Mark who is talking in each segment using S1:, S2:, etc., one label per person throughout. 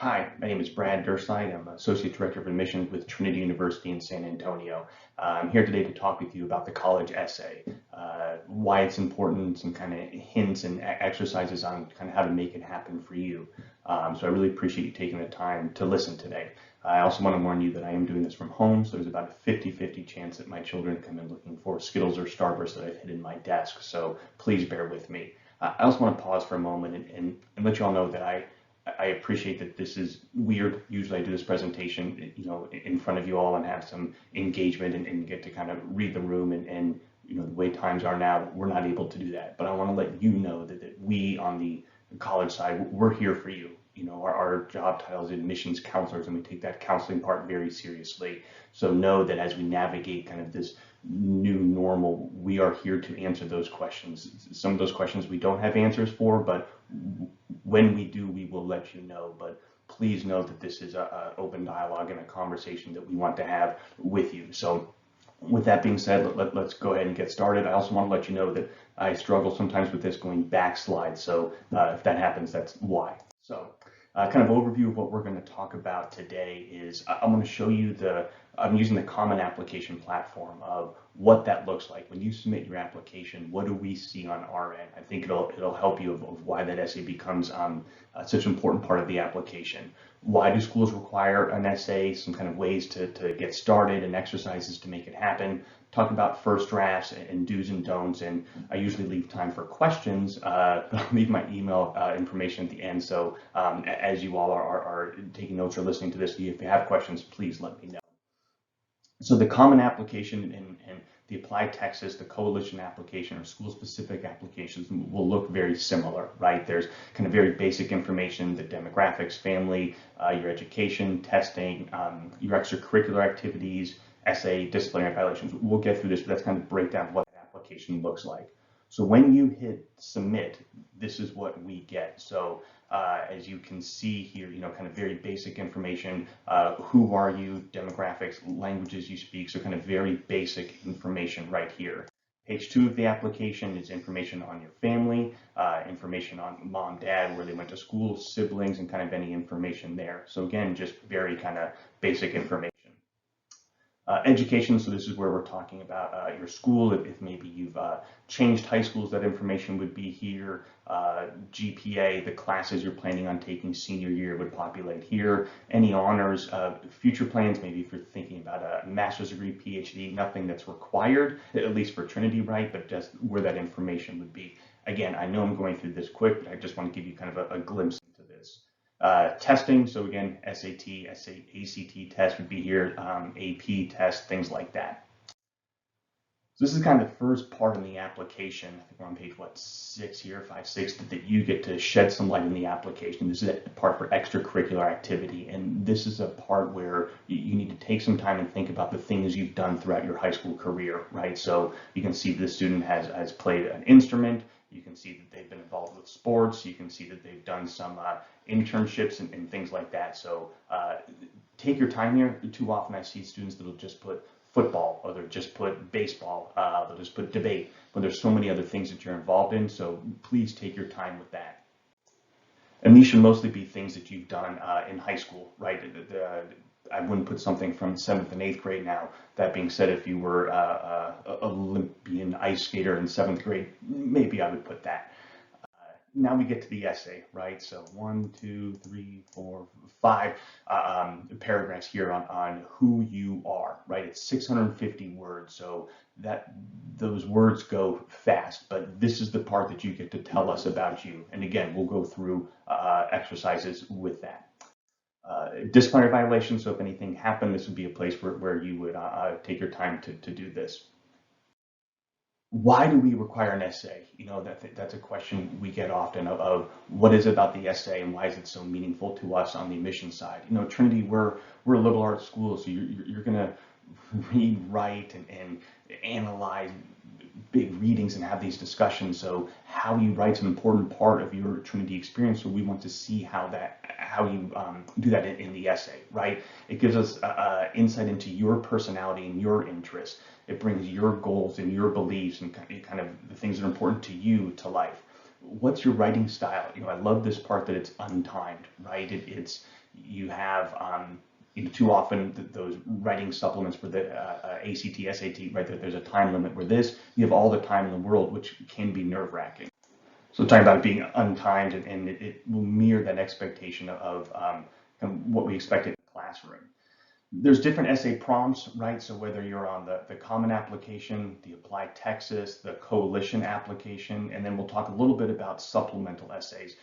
S1: Hi, my name is Brad Derslide. I'm Associate Director of Admissions with Trinity University in San Antonio. I'm here today to talk with you about the college essay, why it's important, some kind of hints and exercises on kind of how to make it happen for you. So I really appreciate you taking the time to listen today. I also want to warn you that I am doing this from home, so there's about a 50-50 chance that my children come in looking for Skittles or Starburst that I've hid in my desk, so please bear with me. I also want to pause for a moment and let you all know that I appreciate that this is weird. Usually I do this presentation, in front of you all and have some engagement and get to kind of read the room and the way times are now, we're not able to do that. But I want to let you know that we on the college side, we're here for you. Our job title is admissions counselors, and we take that counseling part very seriously. So know that as we navigate kind of this new normal, we are here to answer those questions. Some of those questions we don't have answers for, but when we do, we will let you know. But please know that this is an open dialogue and a conversation that we want to have with you. So with that being said, let's go ahead and get started. I also want to let you know that I struggle sometimes with this going backslide. So if that happens, that's why. So kind of overview of what we're going to talk about today is I'm going to show you I'm using the Common Application platform of what that looks like. When you submit your application, what do we see on our end? I think it'll help you of why that essay becomes such an important part of the application. Why do schools require an essay? Some kind of ways to get started and exercises to make it happen. Talk about first drafts and do's and don'ts, and I usually leave time for questions. I'll leave my email information at the end, so as you all are taking notes or listening to this, if you have questions, please let me know. So the Common Application and the Applied Texas, the Coalition application, or school-specific applications will look very similar, right? There's kind of very basic information, the demographics, family, your education, testing, your extracurricular activities, essay, disciplinary violations. We'll get through this, but that's kind of breakdown of what the application looks like. So when you hit submit, this is what we get. So as you can see here, kind of very basic information. Who are you? Demographics, languages you speak. So kind of very basic information right here. Page 2 of the application is information on your family, information on mom, dad, where they went to school, siblings, and kind of any information there. So again, just very kind of basic information. Education, so this is where we're talking about your school. If maybe you've changed high schools, that information would be here. GPA, the classes you're planning on taking senior year would populate here. Any honors, future plans, maybe if you're thinking about a master's degree, PhD, nothing that's required, at least for Trinity, right? But just where that information would be. Again, I know I'm going through this quick, but I just want to give you kind of a glimpse into this. Testing, so again, SAT, ACT test would be here, AP test, things like that. So this is kind of the first part in the application. I think we're on page, 6 here, 5, 6, that you get to shed some light in the application. This is a part for extracurricular activity, and this is a part where you need to take some time and think about the things you've done throughout your high school career, right? So you can see the student has played an instrument. You can see that they've been involved with sports. You can see that they've done some internships and things like that. So take your time here. Too often I see students that'll just put football, or they'll just put baseball, they'll just put debate, but there's so many other things that you're involved in, so please take your time with that. And these should mostly be things that you've done in high school, right? I wouldn't put something from 7th and 8th grade now. That being said, if you were an Olympian ice skater in 7th grade, maybe I would put that. Now we get to the essay, right? So 1, 2, 3, 4, 5 paragraphs here on who you are, right? It's 650 words, so those words go fast, but this is the part that you get to tell us about you. And again, we'll go through exercises with that. Disciplinary violations, so if anything happened, this would be a place where you would take your time to do this. Why do we require an essay? That's a question we get often of what is it about the essay and why is it so meaningful to us on the admission side? Trinity, we're a liberal arts school, so you're going to read, write, and analyze big readings and have these discussions. So how you write is an important part of your Trinity experience. So we want to see how you do that in the essay, right? It gives us insight into your personality and your interests. It brings your goals and your beliefs and kind of the things that are important to you to life. What's your writing style? I love this part that it's untimed, right? You have too often those writing supplements for the ACT, SAT, right? There's a time limit where you have all the time in the world, which can be nerve-wracking. So talking about it being unkind, and it will mirror that expectation of kind of what we expect in the classroom. There's different essay prompts, right? So whether you're on the Common Application, the Applied Texas, the Coalition application, and then we'll talk a little bit about supplemental essays.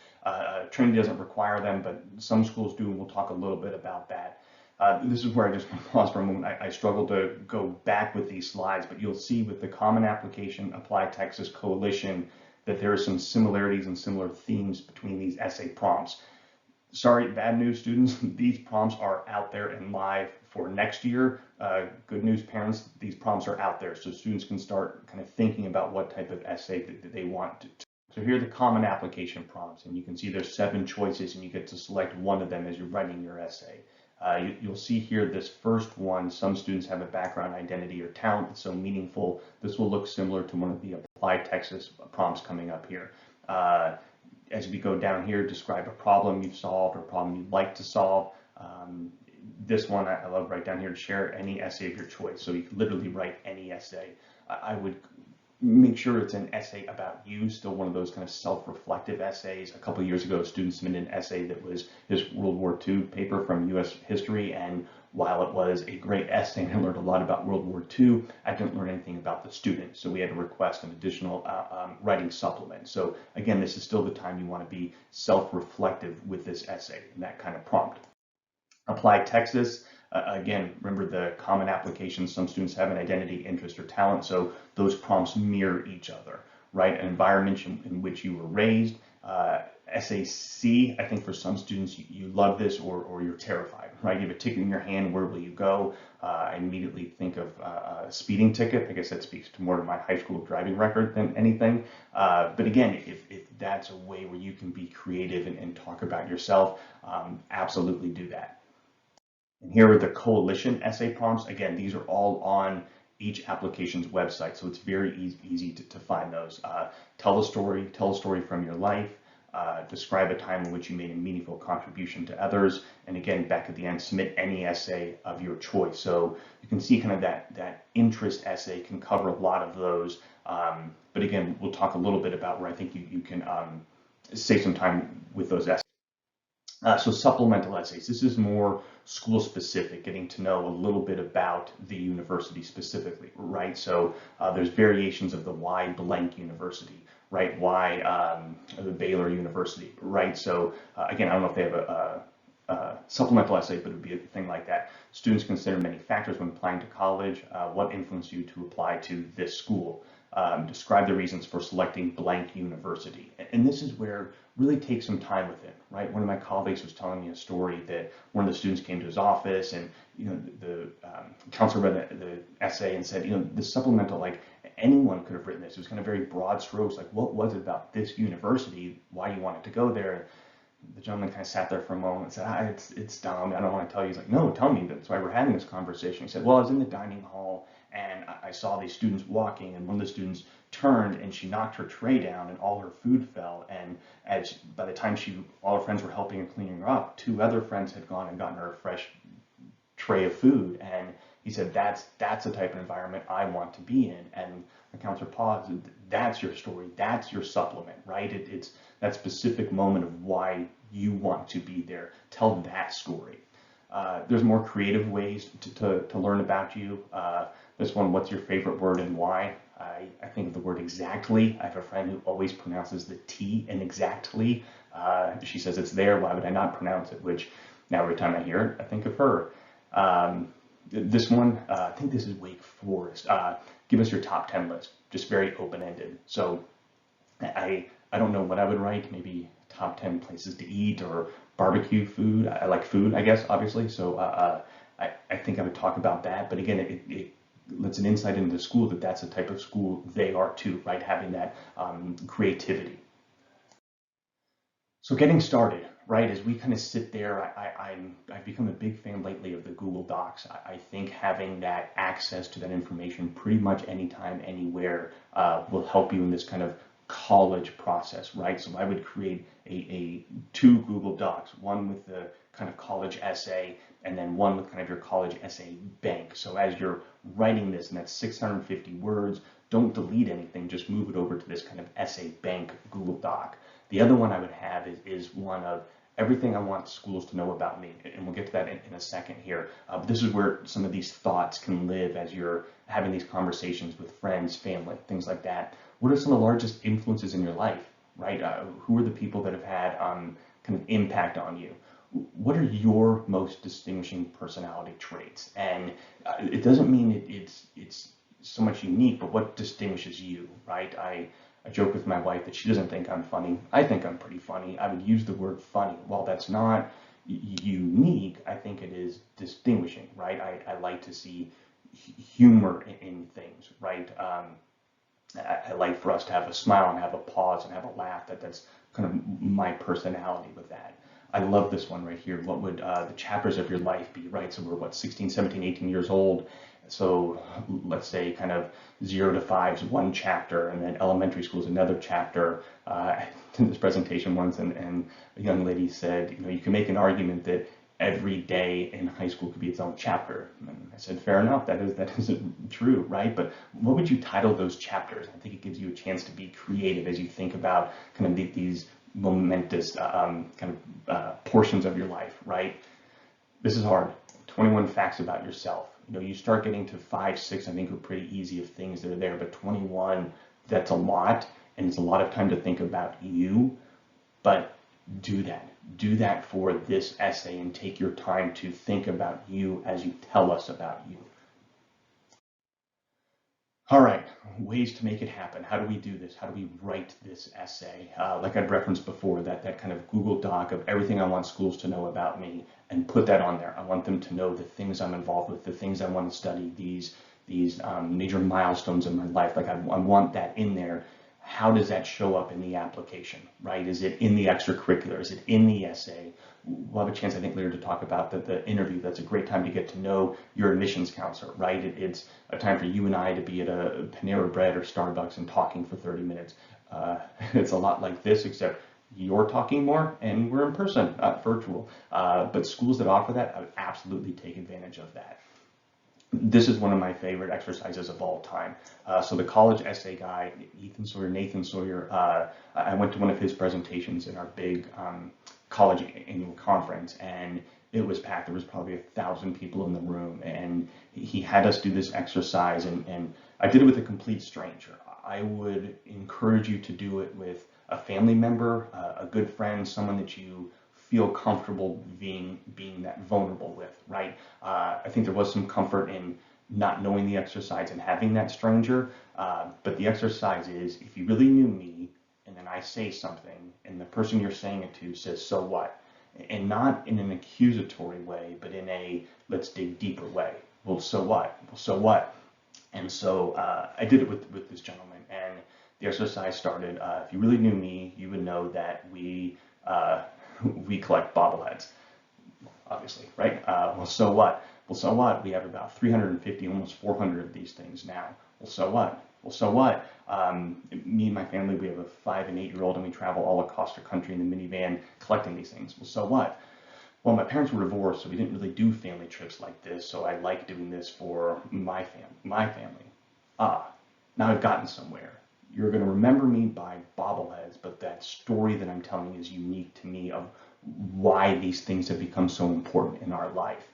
S1: Trinity doesn't require them, but some schools do, and we'll talk a little bit about that. This is where I just pause for a moment. I struggle to go back with these slides, but you'll see with the Common Application, Applied Texas, Coalition, that there are some similarities and similar themes between these essay prompts. Sorry, bad news, students, these prompts are out there and live for next year. Good news, parents, these prompts are out there, so students can start kind of thinking about what type of essay that they want to. So here are the Common Application prompts, and you can see there's 7 choices, and you get to select one of them as you're writing your essay. You'll see here this first one, some students have a background, identity, or talent that's so meaningful. This will look similar to one of the Applied Texas prompts coming up here. As we go down here, describe a problem you've solved or a problem you'd like to solve. This one I love right down here, to share any essay of your choice. So you can literally write any essay. I would make sure it's an essay about you, still one of those kind of self-reflective essays. A couple of years ago, students submitted an essay that was his World War II paper from U.S. history, and while it was a great essay and I learned a lot about World War II, I didn't learn anything about the student, so we had to request an additional writing supplement. So again, this is still the time you want to be self-reflective with this essay and that kind of prompt. Applied Texas. Again, remember the Common Application, some students have an identity, interest, or talent, so those prompts mirror each other, right? An environment in which you were raised. SAC, I think for some students, you love this or you're terrified, right? You have a ticket in your hand, where will you go? I immediately think of a speeding ticket. I guess that speaks to more to my high school driving record than anything. But again, if that's a way where you can be creative and talk about yourself, absolutely do that. And here are the Coalition essay prompts. Again, these are all on each application's website, so it's very easy to find those. Tell a story from your life. Describe a time in which you made a meaningful contribution to others. And again, back at the end, submit any essay of your choice. So you can see kind of that interest essay can cover a lot of those. But again, we'll talk a little bit about where I think you can save some time with those essays. So supplemental essays, this is more school specific, getting to know a little bit about the university specifically, right? So there's variations of the why blank university, right? Why the Baylor University, right? So again, I don't know if they have a supplemental essay, but it would be a thing like that. Students consider many factors when applying to college. What influenced you to apply to this school? Describe the reasons for selecting blank university. And this is where really take some time with it, right? One of my colleagues was telling me a story that one of the students came to his office, and the counselor read the essay and said, the supplemental, like anyone could have written this. It was kind of very broad strokes, like what was it about this university, why you wanted to go there? The gentleman kind of sat there for a moment and said, it's dumb, I don't want to tell you. He's like, no, tell me, that's why we're having this conversation. He said, well, I was in the dining hall and I saw these students walking, and one of the students turned and she knocked her tray down and all her food fell, and by the time all her friends were helping and cleaning her up, 2 other friends had gone and gotten her a fresh tray of food. And he said, that's the type of environment I want to be in. And the counselor paused. That's your story, that's your supplement, right? It's that specific moment of why you want to be there. Tell that story. There's more creative ways to learn about you. This one, what's your favorite word and why? I think of the word exactly. I have a friend who always pronounces the T in exactly. She says it's there, why would I not pronounce it? Which now every time I hear it, I think of her. This one, I think this is Wake Forest. Give us your top 10 list, just very open-ended. So I don't know what I would write, maybe top 10 places to eat or barbecue food. I like food, I guess, obviously. So I think I would talk about that. But again, it lets an insight into the school that's the type of school they are too, right? Having that creativity. So getting started, right? As we kind of sit there, I've become a big fan lately of the Google Docs. I think having that access to that information pretty much anytime, anywhere will help you in this kind of college process, right? So I would create 2 Google Docs, one with the kind of college essay, and then one with kind of your college essay bank. So as you're writing this, and that's 650 words, don't delete anything, just move it over to this kind of essay bank Google Doc. The other one I would have is one of everything I want schools to know about me, and we'll get to that in a second here. This is where some of these thoughts can live as you're having these conversations with friends, family, things like that. What are some of the largest influences in your life, right? Who are the people that have had kind of impact on you? What are your most distinguishing personality traits? And it doesn't mean it's so much unique, but what distinguishes you, right? I joke with my wife that she doesn't think I'm funny. I think I'm pretty funny. I would use the word funny. While that's not unique, I think it is distinguishing, right? I like to see humor in things, right? I like for us to have a smile and have a pause and have a laugh. That's kind of my personality with that. I love this one right here. What would the chapters of your life be, right? So we're what, 16, 17, 18 years old. So let's say kind of 0 to 5 is one chapter, and then elementary school is another chapter. I did this presentation once, and a young lady said, you can make an argument that every day in high school could be its own chapter. And I said, fair enough, that isn't true, right? But what would you title those chapters? I think it gives you a chance to be creative as you think about kind of these momentous portions of your life, right? This is hard. 21 facts about yourself. You start getting to 5, 6, I think are pretty easy of things that are there, but 21, that's a lot, and it's a lot of time to think about you, but do that. Do that for this essay and take your time to think about you as you tell us about you. All right, ways to make it happen. How do we do this? How do we write this essay? Like I'd referenced before, that kind of Google Doc of everything I want schools to know about me, and put that on there. I want them to know the things I'm involved with, the things I want to study, these major milestones in my life. Like I want that in there. How does that show up in the application, right? Is it in the extracurricular? Is it in the essay? We'll have a chance, I think, later to talk about the interview. That's a great time to get to know your admissions counselor, right? It's a time for you and I to be at a Panera Bread or Starbucks and talking for 30 minutes. It's a lot like this, except you're talking more and we're in person, not virtual. But schools that offer that, I would absolutely take advantage of that. This is one of my favorite exercises of all time. So the college essay guy, Nathan Sawyer, I went to one of his presentations in our big college annual conference, and it was packed. There was probably 1,000 people in the room, and he had us do this exercise, and I did it with a complete stranger. I would encourage you to do it with a family member, a good friend, someone that you feel comfortable being that vulnerable with, right? I think there was some comfort in not knowing the exercise and having that stranger, but the exercise is, if you really knew me, and then I say something, and the person you're saying it to says, so what? And not in an accusatory way, but in a let's dig deeper way. Well, so what? Well, so what? And so I did it with this gentleman, and the exercise started, if you really knew me, you would know that we collect bobbleheads, obviously, right? Well, so what? Well, so what? We have about 350, almost 400 of these things now. Well, so what? Well, so what? Me and my family, we have a 5 and 8-year-old, and we travel all across the country in the minivan collecting these things. Well, so what? Well, my parents were divorced, so we didn't really do family trips like this, so I like doing this for my family. Now I've gotten somewhere. You're going to remember me by bobbleheads, but that story that I'm telling is unique to me of why these things have become so important in our life.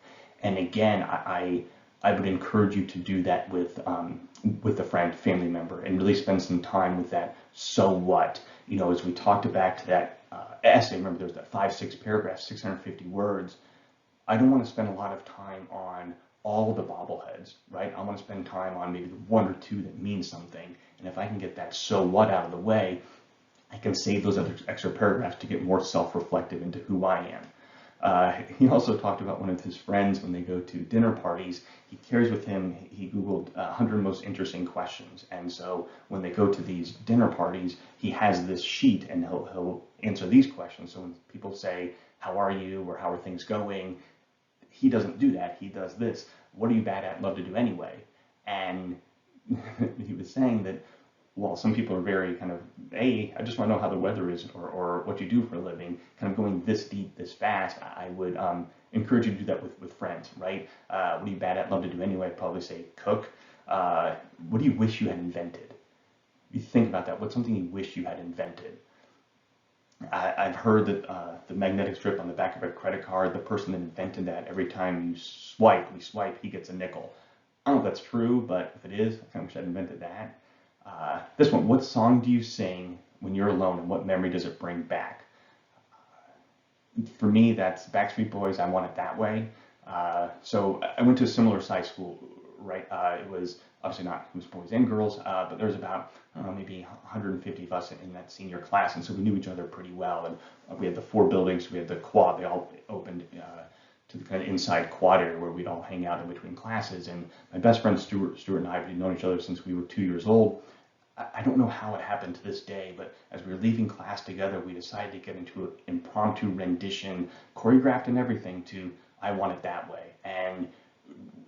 S1: And again, I would encourage you to do that with a friend, family member, and really spend some time with that. So what? As we talked back to that essay, remember there's that 5, 6 paragraphs, 650 words. I don't want to spend a lot of time on all of the bobbleheads, right? I want to spend time on maybe the 1 or 2 that mean something. And if I can get that so what out of the way, I can save those other extra paragraphs to get more self-reflective into who I am. He also talked about one of his friends when they go to dinner parties. He carries with him, he Googled 100 most interesting questions. And so when they go to these dinner parties, he has this sheet and he'll answer these questions. So when people say, how are you, or how are things going? He doesn't do that. He does this. What are you bad at? Love to do anyway. And he was saying that while some people are very kind of, hey, I just want to know how the weather is or what you do for a living, kind of going this deep, this fast, I would encourage you to do that with friends, right? What are you bad at? Love to do anyway. I'd probably say cook. What do you wish you had invented? You think about that. What's something you wish you had invented? I've heard that the magnetic strip on the back of a credit card, the person that invented that, every time we swipe, he gets a nickel. I don't know if that's true, but if it is, I kind of wish I'd invented that. This one, what song do you sing when you're alone and what memory does it bring back? For me, that's Backstreet Boys, I Want It That Way. So I went to a similar size school, right? It was obviously not, it was boys and girls, but there was about, I don't know, maybe 150 of us in that senior class. And so we knew each other pretty well. And we had the four buildings, we had the quad, they all opened to the kind of inside quad area where we'd all hang out in between classes. And my best friend Stuart and I have known each other since we were 2 years old. I don't know how it happened to this day, but as we were leaving class together, we decided to get into an impromptu rendition, choreographed and everything, to I Want It That Way. And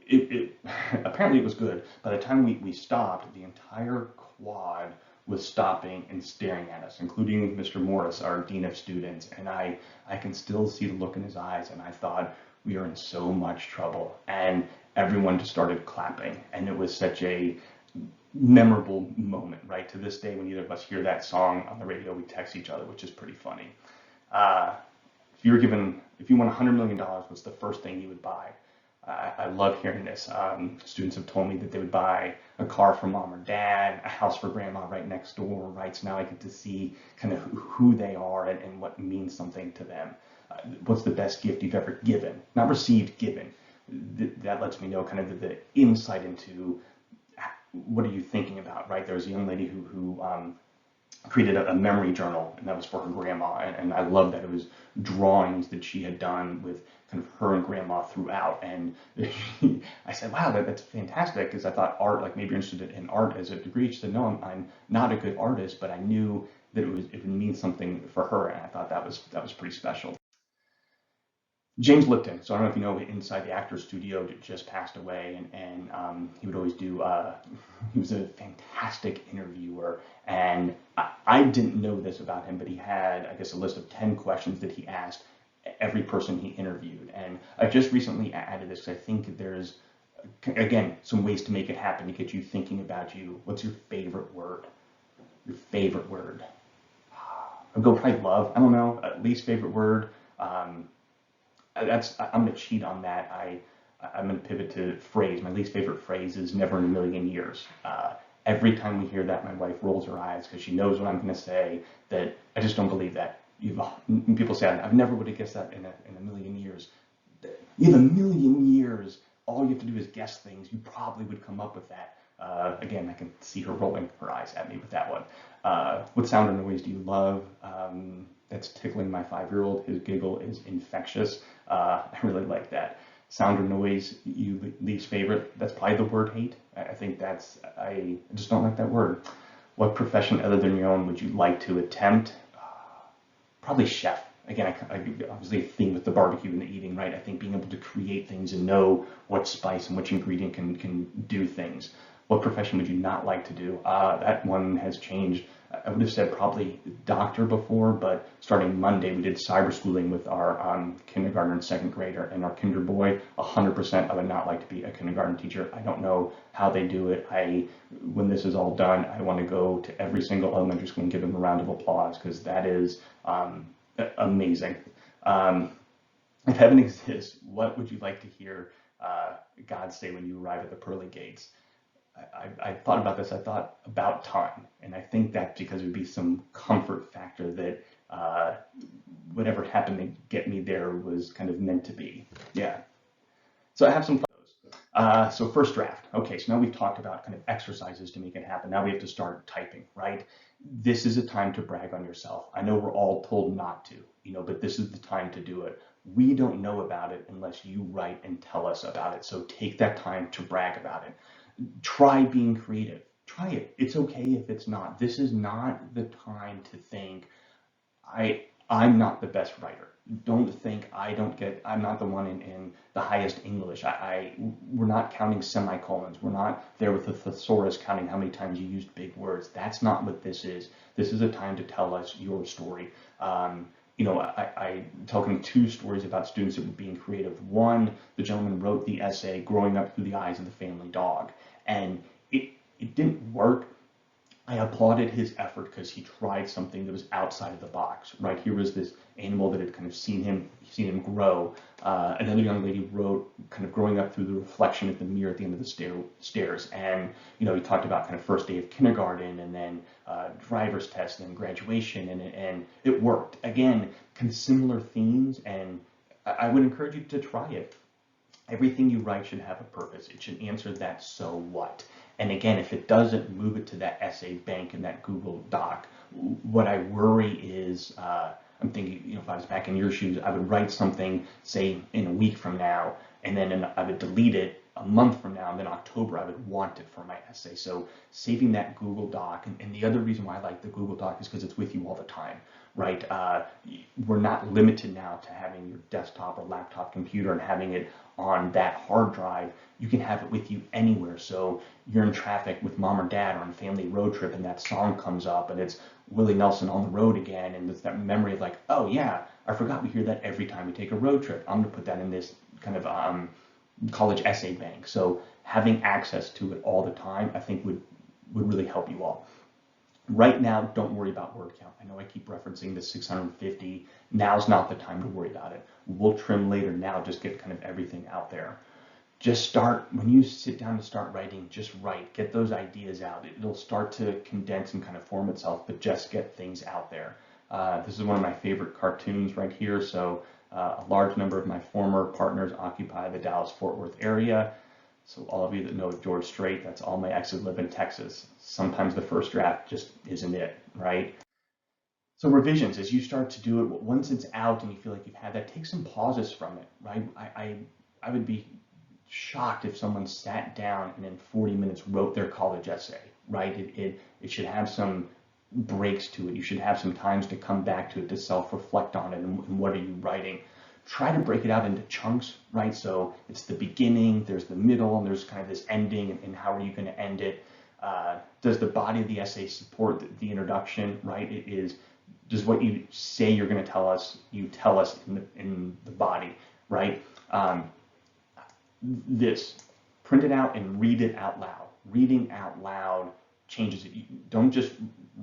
S1: it apparently it was good. By the time we stopped, the entire quad was stopping and staring at us, including Mr. Morris, our dean of students. And I can still see the look in his eyes, and I thought, we are in so much trouble. And everyone just started clapping, and it was such a memorable moment, right? To this day, when either of us hear that song on the radio, we text each other, which is pretty funny. Uh, if you won $100 million, what's the first thing you would buy? I love hearing this. Students have told me that they would buy a car for mom or dad, a house for grandma right next door, right? So now I get to see kind of who they are and what means something to them. What's the best gift you've ever given? Not received, given. That lets me know kind of the insight into what are you thinking about, right? There was a young lady who created a memory journal, and that was for her grandma. And I love that it was drawings that she had done with kind of her and grandma throughout. And I said, wow, that's fantastic, because I thought art, like maybe you're interested in art as a degree. She said, no, I'm not a good artist, but I knew that it would mean something for her, and I thought that was pretty special. James Lipton. So I don't know if you know, inside the Actors Studio just passed away, and he would always do. He was a fantastic interviewer, and I didn't know this about him, but he had, I guess, a list of 10 questions that he asked every person he interviewed, and I just recently added this because I think there's, again, some ways to make it happen to get you thinking about you. What's your favorite word? Your favorite word? I'd go probably love. I don't know. Least favorite word. Um, I'm gonna cheat on that. I'm gonna pivot to phrase. My least favorite phrase is "never in a million years." Every time we hear that, my wife rolls her eyes because she knows what I'm gonna say. That I just don't believe that. People say I've never would have guessed that in a million years. In a million years, all you have to do is guess things. You probably would come up with that. Again, I can see her rolling her eyes at me with that one. What sound or noise do you love? That's tickling my 5-year-old. His giggle is infectious. I really like that. Sound or noise you least favorite? That's probably the word hate. I think I just don't like that word. What profession other than your own would you like to attempt? Probably chef. Again, obviously a theme with the barbecue and the eating, right? I think being able to create things and know what spice and which ingredient can do things. What profession would you not like to do? That one has changed. I would have said probably doctor before, but starting Monday, we did cyber schooling with our kindergartner and second grader, and our kinder boy, 100% I would not like to be a kindergarten teacher. I don't know how they do it. When this is all done, I want to go to every single elementary school and give them a round of applause, because that is amazing. Um, if heaven exists, what would you like to hear God say when you arrive at the pearly gates? I thought about this. I thought about time, and I think that because it would be some comfort factor that whatever happened to get me there was kind of meant to be. Yeah. So I have some photos. So first draft. Okay, so now we've talked about kind of exercises to make it happen. Now we have to start typing, right? This is a time to brag on yourself. I know we're all told not to, but this is the time to do it. We don't know about it unless you write and tell us about it. So take that time to brag about it. Try being creative. Try it. It's okay if it's not. This is not the time to think I'm not the best writer. Don't think I'm not the one in the highest English. We're not counting semicolons. We're not there with a thesaurus counting how many times you used big words. That's not what this is. This is a time to tell us your story. I tell kind of two stories about students that were being creative. One, the gentleman wrote the essay growing up through the eyes of the family dog, and it didn't work. I applauded his effort because he tried something that was outside of the box, right? Here was this animal that had kind of seen him grow. Another young lady wrote kind of growing up through the reflection at the mirror at the end of the stairs. And, he talked about kind of first day of kindergarten and then driver's test and then graduation, and it worked. Again, kind of similar themes, and I would encourage you to try it. Everything you write should have a purpose. It should answer that so what. And again, if it doesn't, move it to that essay bank in that Google Doc. What I worry is, I'm thinking, if I was back in your shoes, I would write something, say, in a week from now, and then I would delete it a month from now, and then October, I would want it for my essay. So saving that Google Doc, and the other reason why I like the Google Doc is because it's with you all the time, right? We're not limited now to having your desktop or laptop computer and having it on that hard drive. You can have it with you anywhere. So you're in traffic with mom or dad or on a family road trip, and that song comes up, and it's Willie Nelson on the road again, and it's that memory of like, oh yeah, I forgot we hear that every time we take a road trip. I'm gonna put that in this kind of college essay bank. So having access to it all the time, I think would really help you all. Right now, don't worry about word count. I know I keep referencing the 650. Now's not the time to worry about it. We'll trim later. Now just get kind of everything out there. Just start, when you sit down to start writing, just write, get those ideas out. It'll start to condense and kind of form itself, but just get things out there. This is one of my favorite cartoons right here. So a large number of my former partners occupy the Dallas-Fort Worth area. So all of you that know George Strait, that's all my exes live in Texas. Sometimes the first draft just isn't it, right? So revisions, as you start to do it, once it's out and you feel like you've had that, take some pauses from it, right? I would be shocked if someone sat down and in 40 minutes wrote their college essay, right? It should have some breaks to it. You should have some times to come back to it, to self-reflect on it, and what are you writing. Try to break it out into chunks, right? So it's the beginning, there's the middle, and there's kind of this ending, and how are you going to end it? Does the body of the essay support the introduction, right? Does what you say you're going to tell us, you tell us in the body, right? Print it out and read it out loud. Reading out loud changes it. You don't just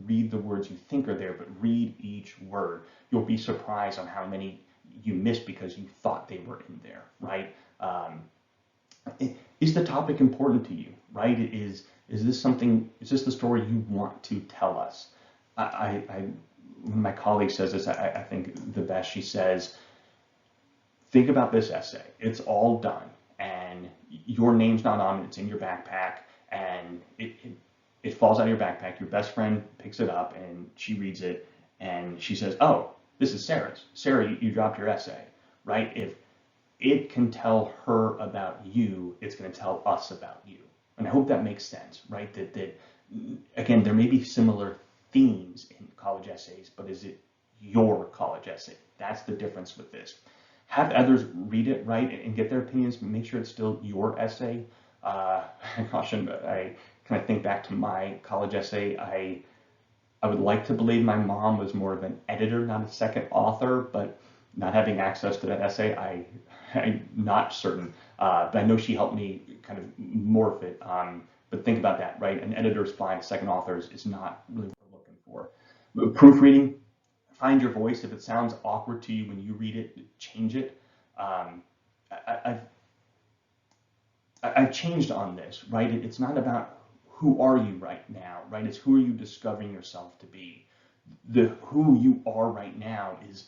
S1: read the words you think are there, but read each word. You'll be surprised on how many you missed because you thought they were in there, right? Is the topic important to you, right? Is this the story you want to tell us? When my colleague says this, I think the best. She says, think about this essay. It's all done, and your name's not on it. It's in your backpack, and it falls out of your backpack. Your best friend picks it up, and she reads it, and she says, oh, this is Sarah's. Sarah, you dropped your essay, right? If it can tell her about you, it's going to tell us about you. And I hope that makes sense, right? That again, there may be similar themes in college essays, but is it your college essay? That's the difference with this. Have others read it, right, and get their opinions. Make sure it's still your essay. I caution, but I kind of think back to my college essay. I would like to believe my mom was more of an editor, not a second author, but not having access to that essay, I'm not certain. But I know she helped me kind of morph it. But think about that, right? An editor's fine, a second author's is not really what we're looking for. But proofreading, find your voice. If it sounds awkward to you when you read it, change it. I've changed on this, right? It's not about who are you right now, right? It's who are you discovering yourself to be. The who you are right now is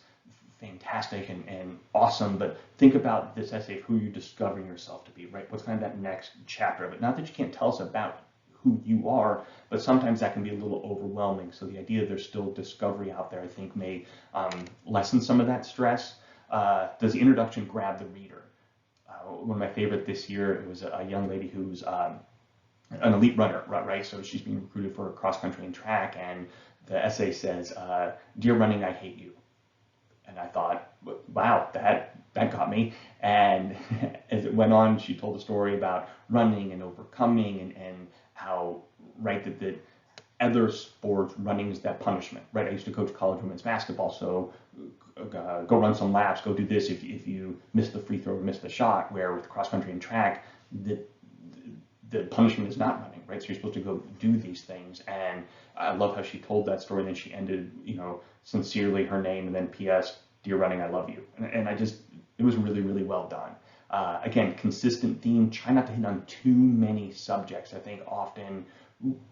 S1: fantastic and awesome, but think about this essay of who you're discovering yourself to be, right? What's kind of that next chapter of it? Not that you can't tell us about who you are, but sometimes that can be a little overwhelming. So the idea there's still discovery out there, I think, may lessen some of that stress. Does the introduction grab the reader? One of my favorite this year, it was a young lady who's an elite runner, right? So she's being recruited for cross country and track, and the essay says, "Dear running, I hate you." And I thought, wow, that got me. And as it went on, she told a story about running and overcoming and how, right, that other sports, running is that punishment, right? I used to coach college women's basketball, so go run some laps, go do this if you miss the free throw or miss the shot, where with cross country and track, the punishment is not running, right? So you're supposed to go do these things. And I love how she told that story. And then she ended, sincerely her name, and then P.S. Dear running, I love you. And I just, it was really, really well done. Again, consistent theme. Try not to hit on too many subjects. I think often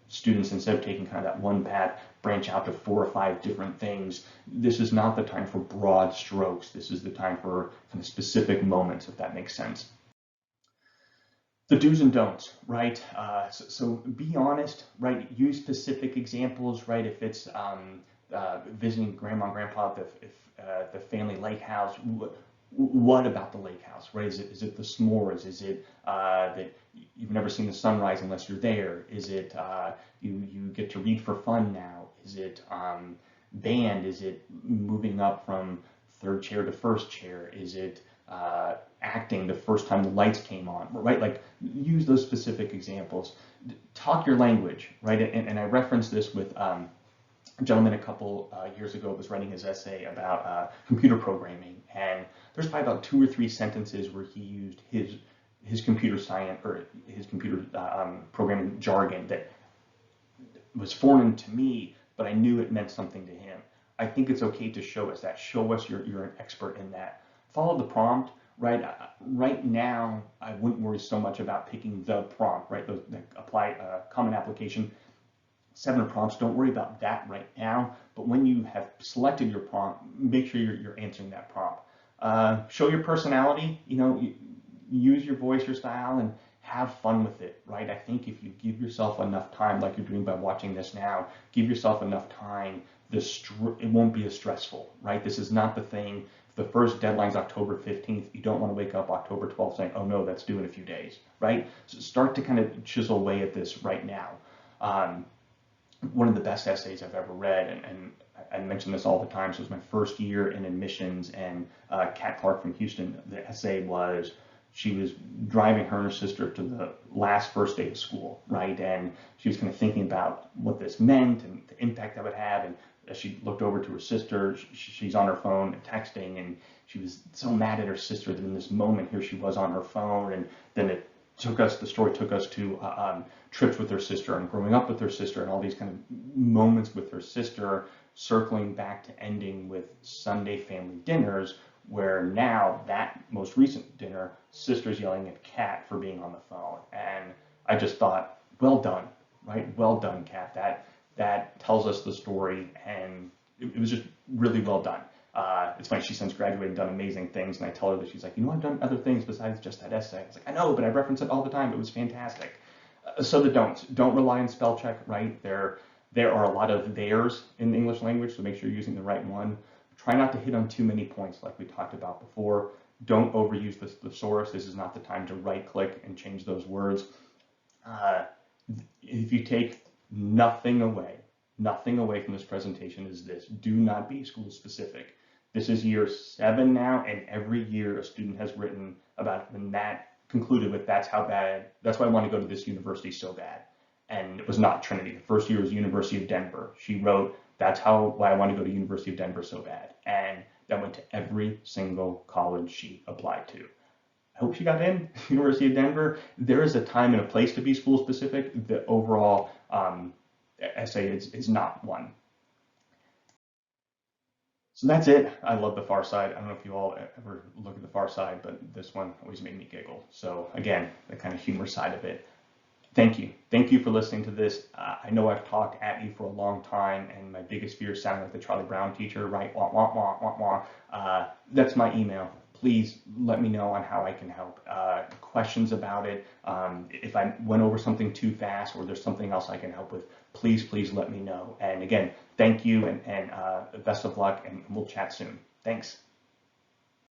S1: students, instead of taking kind of that one path, branch out to 4 or 5 different things. This is not the time for broad strokes. This is the time for kind of specific moments, if that makes sense. The do's and don'ts, right? So be honest, right? Use specific examples, right? If it's visiting grandma and grandpa at the family lake house, what about the lake house, right? Is it the s'mores? Is it that you've never seen the sunrise unless you're there? Is it you get to read for fun now? Is it band? Is it moving up from 3rd chair to 1st chair? Is it acting the first time the lights came on, right? Like, use those specific examples. Talk your language, right? And I referenced this with a gentleman a couple years ago was writing his essay about computer programming, and there's probably about 2 or 3 sentences where he used his computer science or his computer programming jargon that was foreign to me, but I knew it meant something to him. I think it's okay to show us that. Show us you're an expert in that. Follow the prompt, right? Right now, I wouldn't worry so much about picking the prompt, right? The apply common application 7 prompts. Don't worry about that right now. But when you have selected your prompt, make sure you're answering that prompt. Show your personality. Use your voice, your style, and have fun with it, right? I think if you give yourself enough time, like you're doing by watching this now, give yourself enough time, it won't be as stressful, right? This is not the thing. The first deadline's October 15th. You don't want to wake up October 12th saying, oh no, that's due in a few days, right? So start to kind of chisel away at this right now. One of the best essays I've ever read, and I mention this all the time, so it was my first year in admissions, and Kat Clark from Houston, the essay was, she was driving her and her sister to the first day of school, right? And she was kind of thinking about what this meant and the impact that would have. And as she looked over to her sister, she's on her phone and texting, and she was so mad at her sister that in this moment here she was on her phone. And then the story took us to trips with her sister and growing up with her sister and all these kind of moments with her sister, circling back to ending with Sunday family dinners, where now that most recent dinner, sister's yelling at Kat for being on the phone. And I just thought, well done, right? Well done, Kat. That tells us the story, and it was just really well done. It's funny, she's since graduated and done amazing things, and I tell her that, she's like, I've done other things besides just that essay. I was like, I know, but I reference it all the time. It was fantastic. So the don'ts. Don't rely on spell check, right? There are a lot of theirs in the English language, so make sure you're using the right one. Try not to hit on too many points like we talked about before. Don't overuse the thesaurus. This is not the time to right-click and change those words. If you take nothing away from this presentation is this: do not be school specific. This is year 7 now, and every year a student has written about when that concluded with, that's how bad, that's why I want to go to this university so bad. And it was not Trinity. The first year was University of Denver. She wrote, that's why I want to go to University of Denver so bad. And that went to every single college she applied to. I hope she got in, University of Denver. There is a time and a place to be school specific. The overall essay is not one. So that's it. I love The Far Side. I don't know if you all ever look at The Far Side, but this one always made me giggle. So again, the kind of humor side of it. Thank you. Thank you for listening to this. I know I've talked at you for a long time, and my biggest fear is sounding like the Charlie Brown teacher, right? Wah, wah, wah, wah, wah. That's my email. Please let me know on how I can help. Questions about it. If I went over something too fast or there's something else I can help with, please let me know. And again, thank you, and best of luck, and we'll chat soon. Thanks.